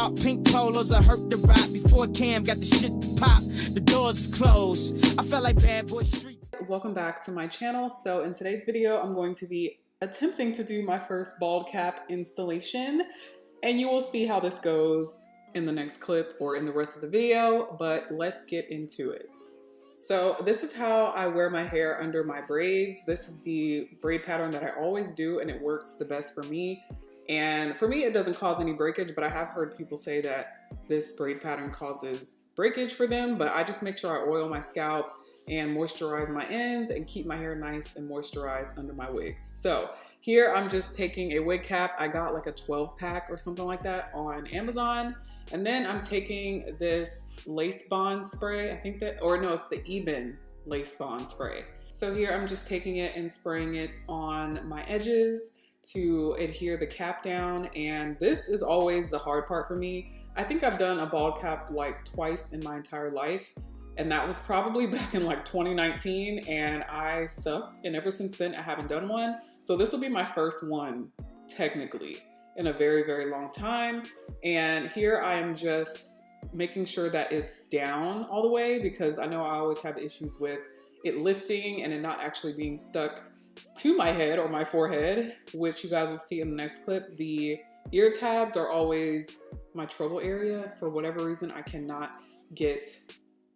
dark pink polos, I hurt the rock before Cam got the shit to pop. The doors is closed. I felt like Bad Boy Street. Welcome back to my channel. So in today's video, I'm going to be attempting to do my first bald cap installation, and you will see how this goes in the next clip or in the rest of the video, but let's get into it. So this is how I wear my hair under my braids. This is the braid pattern that I always do, and it works the best for me. And for me, it doesn't cause any breakage, but I have heard people say that this braid pattern causes breakage for them, but I just make sure I oil my scalp and moisturize my ends and keep my hair nice and moisturized under my wigs. So here I'm just taking a wig cap. I got like a 12 pack or something like that on Amazon. And then I'm taking this lace bond spray. I think that, or no, it's the Eben lace bond spray. So here I'm just taking it and spraying it on my edges to adhere the cap down. And this is always the hard part for me. I think I've done a bald cap like twice in my entire life. And that was probably back in like 2019, and I sucked. And ever since then, I haven't done one. So this will be my first one, technically, in a very, very long time. And here I am just making sure that it's down all the way, because I know I always have issues with it lifting and it not actually being stuck to my head or my forehead, which you guys will see in the next clip. The ear tabs are always my trouble area. For whatever reason, I cannot get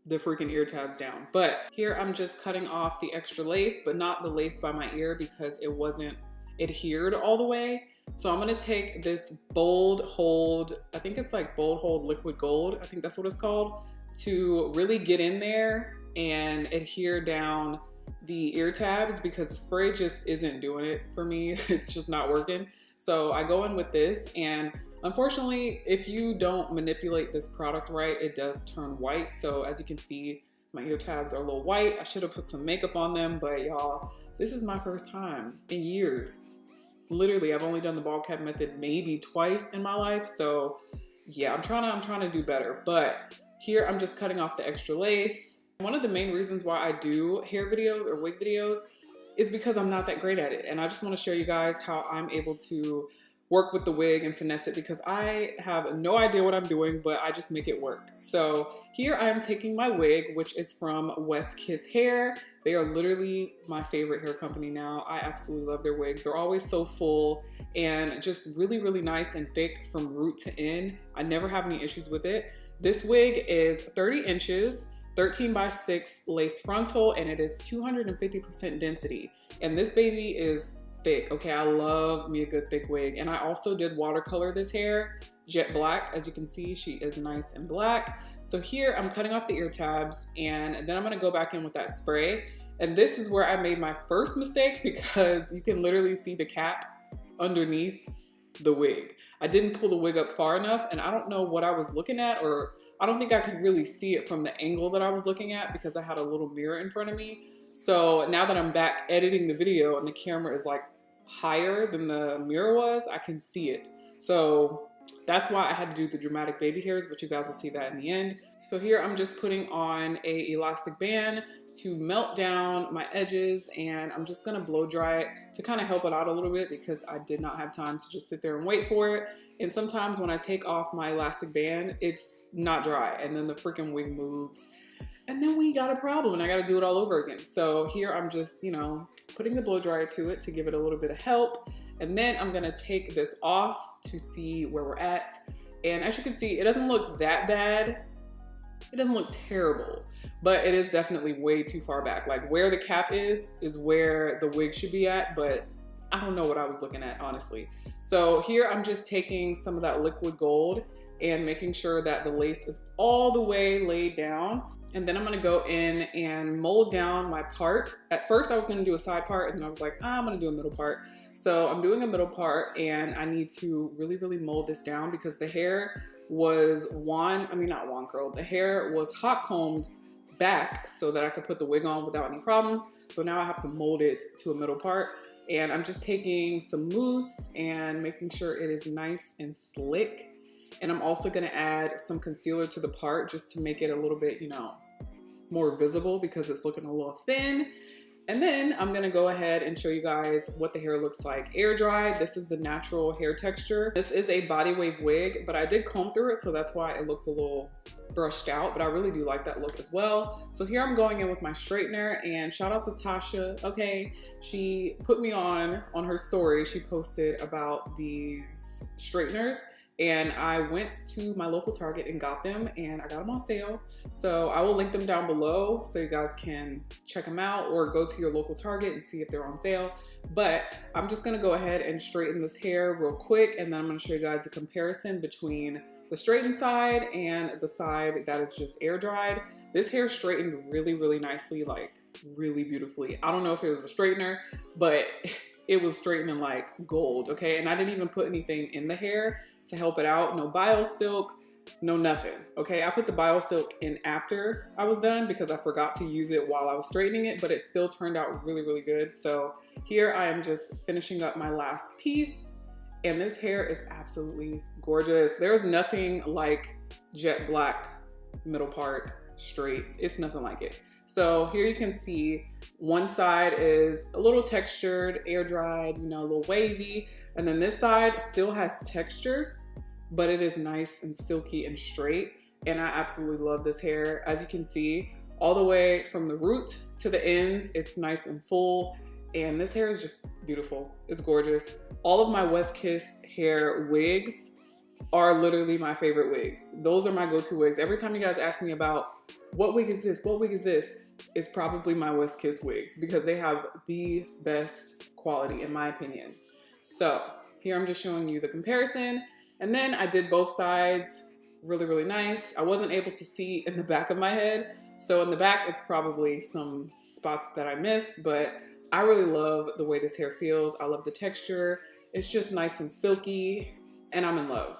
the freaking ear tabs down. But here I'm just cutting off the extra lace, but not the lace by my ear because it wasn't adhered all the way. So I'm gonna take this Bold Hold, I think it's like Bold Hold Liquid Gold, I think that's what it's called, to really get in there and adhere down the ear tabs, because the spray just isn't doing it for me. It's just not working. So I go in with this, and unfortunately, if you don't manipulate this product right, it does turn white. So as you can see, my ear tabs are a little white. I should have put some makeup on them, but y'all, this is my first time in years. Literally, I've only done the bald cap method maybe twice in my life. So yeah, I'm trying to do better. But here I'm just cutting off the extra lace. One of the main reasons why I do hair videos or wig videos is because I'm not that great at it. And I just want to show you guys how I'm able to work with the wig and finesse it, because I have no idea what I'm doing, but I just make it work. So here I am taking my wig, which is from westkisshair. They are literally my favorite hair company now. I absolutely love their wigs. They're always so full and just really, really nice and thick from root to end. I never have any issues with it. This wig is 30 inches, 13 by 6 lace frontal, and it is 250% density. And this baby is thick. Okay, I love me a good thick wig. And I also did watercolor this hair jet black. As you can see, she is nice and black. So here I'm cutting off the ear tabs, and then I'm gonna go back in with that spray. And this is where I made my first mistake, because you can literally see the cap underneath the wig. I didn't pull the wig up far enough, and I don't know what I was looking at, or I don't think I could really see it from the angle that I was looking at, because I had a little mirror in front of me. So now that I'm back editing the video and the camera is like higher than the mirror was, I can see it. So that's why I had to do the dramatic baby hairs, but you guys will see that in the end. So here I'm just putting on a elastic band to melt down my edges, and I'm just gonna blow dry it to kind of help it out a little bit, because I did not have time to just sit there and wait for it. And sometimes when I take off my elastic band, it's not dry, and then the freaking wig moves. And then we got a problem, and I gotta do it all over again. So here I'm just, you know, putting the blow dryer to it to give it a little bit of help. And then I'm gonna take this off to see where we're at. And as you can see, it doesn't look that bad. It doesn't look terrible, but it is definitely way too far back. Like where the cap is where the wig should be at, but I don't know what I was looking at, honestly. So here I'm just taking some of that liquid gold and making sure that the lace is all the way laid down. And then I'm gonna go in and mold down my part. At first I was gonna do a side part, and then I was like, I'm gonna do a middle part. So I'm doing a middle part, and I need to really, really mold this down, because the hair was not wand curled. The hair was hot combed back so that I could put the wig on without any problems. So now I have to mold it to a middle part. And I'm just taking some mousse and making sure it is nice and slick. And I'm also gonna add some concealer to the part just to make it a little bit, you know, more visible, because it's looking a little thin. And then I'm gonna go ahead and show you guys what the hair looks like air dried. This is the natural hair texture. This is a body wave wig, but I did comb through it, so that's why it looks a little brushed out, but I really do like that look as well. So here I'm going in with my straightener, and shout out to Tasha, okay? She put me on her story. She posted about these straighteners, and I went to my local Target and got them, and I got them on sale. So I will link them down below so you guys can check them out, or go to your local Target and see if they're on sale. But I'm just gonna go ahead and straighten this hair real quick, and then I'm gonna show you guys a comparison between the straightened side and the side that is just air dried. This hair straightened really, really nicely, like really beautifully. I don't know if it was a straightener, but it was straightening like gold, okay? And I didn't even put anything in the hair to help it out. No BioSilk, no nothing, okay? I put the BioSilk in after I was done because I forgot to use it while I was straightening it, but it still turned out really, really good. So here I am just finishing up my last piece, and this hair is absolutely gorgeous. There's nothing like jet black middle part straight. It's nothing like it. So here you can see one side is a little textured, air dried, you know, a little wavy. And then this side still has texture, but it is nice and silky and straight. And I absolutely love this hair. As you can see, all the way from the root to the ends, it's nice and full. And this hair is just beautiful. It's gorgeous. All of my westkisshair wigs are literally my favorite wigs. Those are my go-to wigs. Every time you guys ask me about what wig is this, what wig is this, it's probably my Westkiss wigs because they have the best quality in my opinion. So here I'm just showing you the comparison. And then I did both sides really, really nice. I wasn't able to see in the back of my head. So in the back, it's probably some spots that I missed, but I really love the way this hair feels. I love the texture. It's just nice and silky, and I'm in love.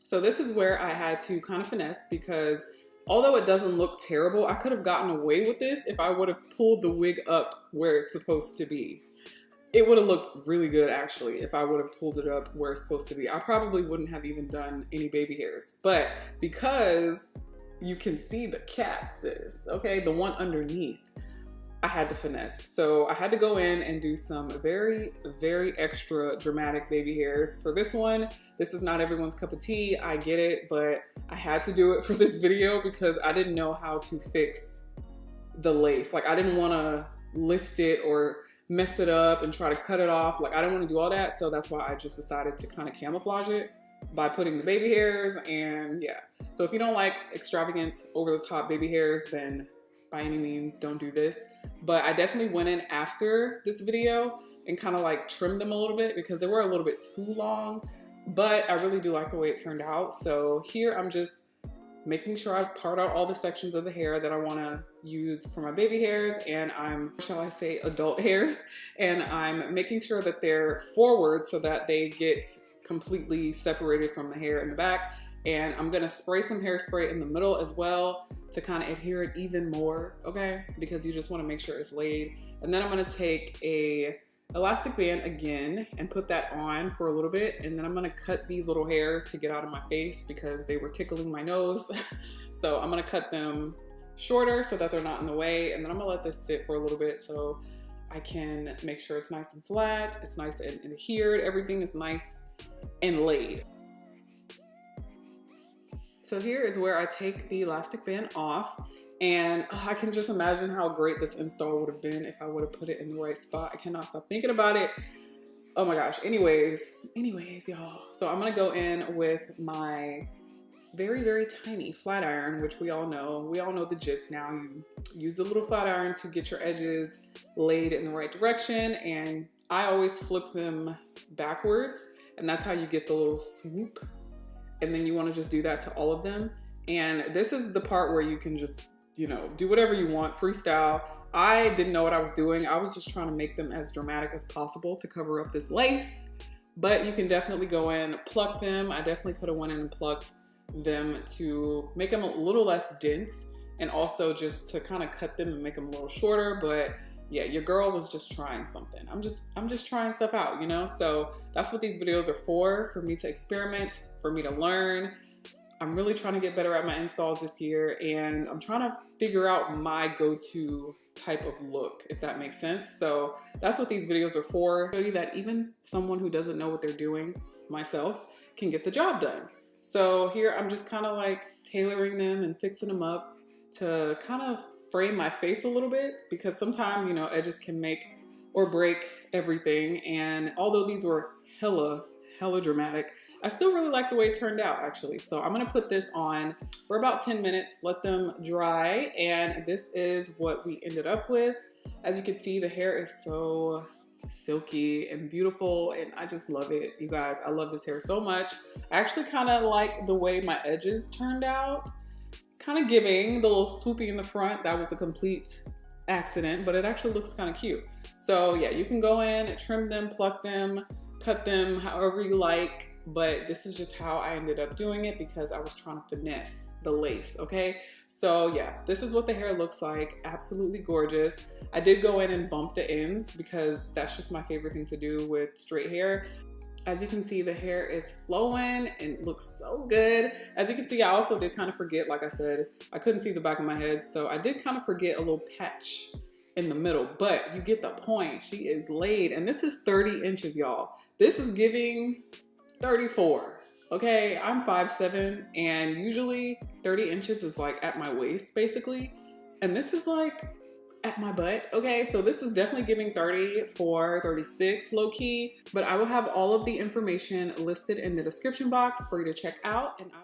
So this is where I had to kind of finesse because although it doesn't look terrible, I could have gotten away with this if I would have pulled the wig up where it's supposed to be. It would have looked really good actually if I would have pulled it up where it's supposed to be. I probably wouldn't have even done any baby hairs, but because you can see the cap, sis, okay, the one underneath, I had to finesse. So I had to go in and do some very, very extra dramatic baby hairs. For this one, this is not everyone's cup of tea, I get it, but I had to do it for this video because I didn't know how to fix the lace. Like I didn't wanna lift it or mess it up and try to cut it off. Like I didn't wanna do all that, so that's why I just decided to kind of camouflage it by putting the baby hairs, and yeah. So if you don't like extravagant, over the top baby hairs, then by any means don't do this. But I definitely went in after this video and kind of like trimmed them a little bit because they were a little bit too long, but I really do like the way it turned out. So here I'm just making sure I part out all the sections of the hair that I want to use for my baby hairs, and I'm, shall I say, adult hairs, and I'm making sure that they're forward so that they get completely separated from the hair in the back. And I'm gonna spray some hairspray in the middle as well to kind of adhere it even more, okay? Because you just wanna make sure it's laid. And then I'm gonna take a elastic band again and put that on for a little bit. And then I'm gonna cut these little hairs to get out of my face because they were tickling my nose. So I'm gonna cut them shorter so that they're not in the way. And then I'm gonna let this sit for a little bit so I can make sure it's nice and flat, it's nice and adhered, everything is nice and laid. So here is where I take the elastic band off, and I can just imagine how great this install would have been if I would have put it in the right spot. I cannot stop thinking about it. Oh my gosh. Anyways, y'all. So I'm gonna go in with my very, very tiny flat iron, which we all know the gist now. You use the little flat iron to get your edges laid in the right direction, and I always flip them backwards, and that's how you get the little swoop. And then you want to just do that to all of them. And this is the part where you can just, you know, do whatever you want, freestyle. I didn't know what I was doing. I was just trying to make them as dramatic as possible to cover up this lace. But you can definitely go in, pluck them. I definitely could have went in and plucked them to make them a little less dense, and also just to kind of cut them and make them a little shorter. But yeah, your girl was just trying something. I'm just trying stuff out, you know? So that's what these videos are for me to experiment, for me to learn. I'm really trying to get better at my installs this year, and I'm trying to figure out my go-to type of look, if that makes sense. So that's what these videos are for. Show you that even someone who doesn't know what they're doing, myself, can get the job done. So here I'm just kind of like tailoring them and fixing them up to kind of frame my face a little bit, because sometimes, you know, edges can make or break everything. And although these were hella dramatic, I still really like the way it turned out, actually. So I'm gonna put this on for about 10 minutes, let them dry, and this is what we ended up with. As you can see, the hair is so silky and beautiful, and I just love it. You guys, I love this hair so much. I actually kind of like the way my edges turned out. It's kind of giving the little swoopy in the front. That was a complete accident, but it actually looks kind of cute. So yeah, you can go in, trim them, pluck them, cut them however you like, but this is just how I ended up doing it because I was trying to finesse the lace, okay? So yeah, this is what the hair looks like. Absolutely gorgeous. I did go in and bump the ends because that's just my favorite thing to do with straight hair. As you can see, the hair is flowing and looks so good. As you can see, I also did kind of forget, like I said, I couldn't see the back of my head, so I did kind of forget a little patch in the middle, but you get the point. She is laid, and this is 30 inches, y'all. This is giving 34, okay? I'm 5'7", and usually 30 inches is like at my waist, basically, and this is like at my butt, okay? So this is definitely giving 34, 36 low-key, but I will have all of the information listed in the description box for you to check out. And